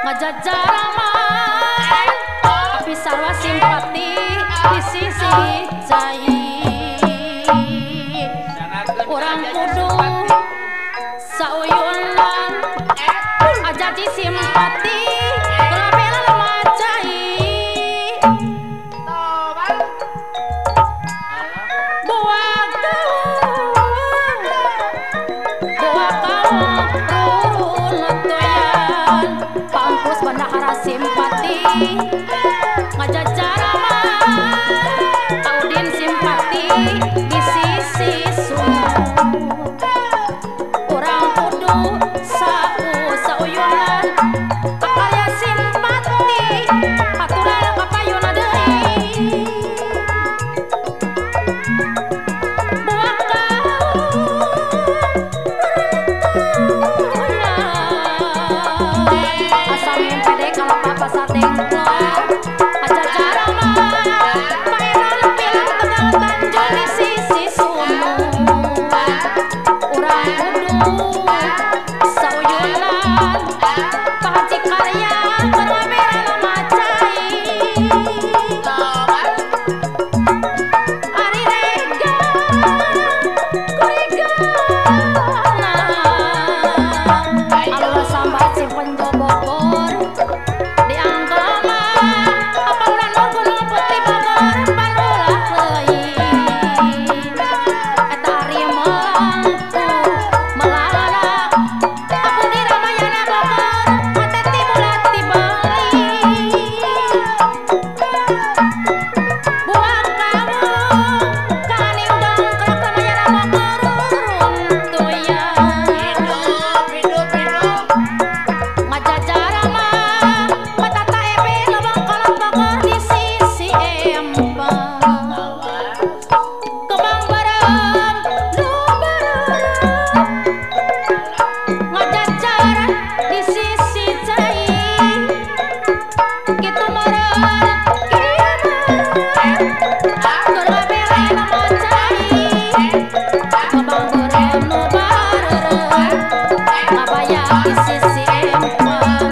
Ngajajaraman tapi sarwa simpati di sisi cai orang kudu sauyunan ajaji simpati kelabela lemacai buat kau turun toyan pampus bandahara simpati ngajajaraman audin simpati di sisi sumur orang kudu sauyunan kakaya simpati aturan kakayuna deui buat asal mimpi deh kalau papa satengklor aja cara mah mainan pilang tegal tanjung di sisi sumur urang kudu sauyunan pahaji karya kerabera lemacai ari rega Allah sambat si penjobogor dianggama apa udah gunung putih Bogor panulah leuing eta ari melangku melala aku di Ramayana Bogor mate timulat tibeli buang kamu kani udang kerak Ramayana Bogor runtuyan hidup ngajajaraman mata taebe lobong kolot Bogor di sisi empang kembang bareng nu bareng ngajajar di sisi cai kitu meureun kieu kerabela lemacai kembang bareng nu bareng ngabaya di sisi empang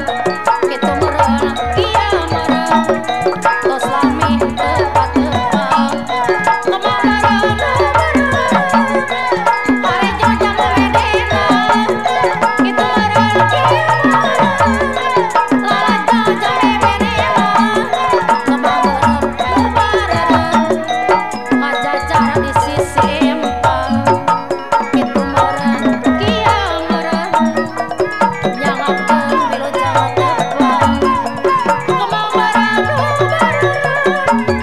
kitu meureun kieu meureun tos lami tepat-tepat kembang bareng nu bareng arejo jamu wedena kitu meureun kieu lalajo jare wedena kembang bareng nu bareng ngajajar di sisi empang kitu meureun kieu meureun nyangakeun wilujeng tepang kembang bareng nu bareng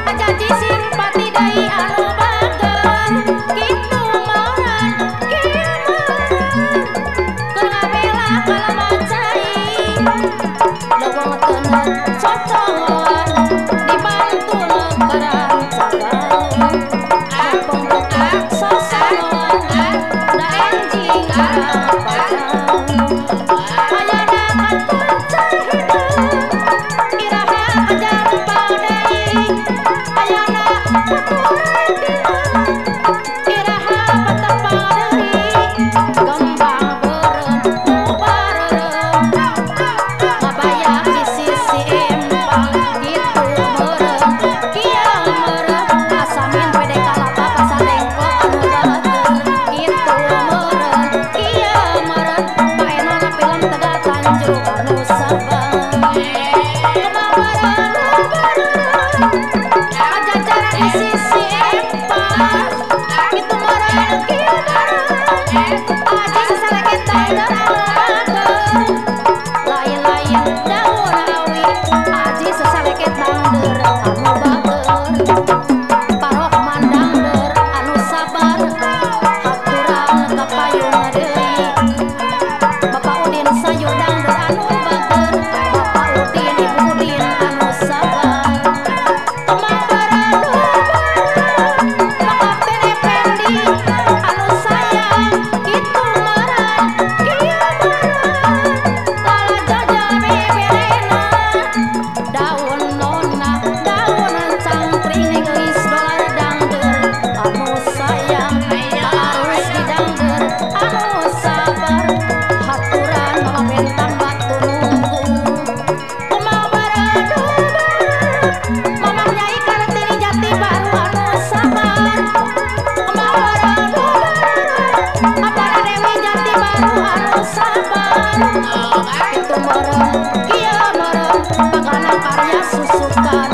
ajaji simpati deui anu bager kitu meureun kieu meureun kerabela kalemacai leuweung teuneuh cocongan dibantu lebaran sagaun pembuka sasangan da enjing padang ayana katon cahina iraha kajampal deui ayana katurang dina iraha patepang deui dangder anu bager lain-lain daun awi aji sesareket dangder anu bager parohman dangder anu sabar haturan kapayung deui Bapak Udin sayur dangder anu bager Bapak Udin Ibu Udin anu sabar Emang baradu Maafin Effendi anu sayang kitu meureun kieu meureun lala jajal beberena daun nona daun cangkring geus dolar dangder anu sayang harus didangder anu sabar haturan mamaben tambah tununggu kumaha baradu mamang nyai Kartini Jati Baru anu sabar kumaha baradu apana Dewi Jati Baru anu sabar itu meureun kieu meureun pagana karya susukan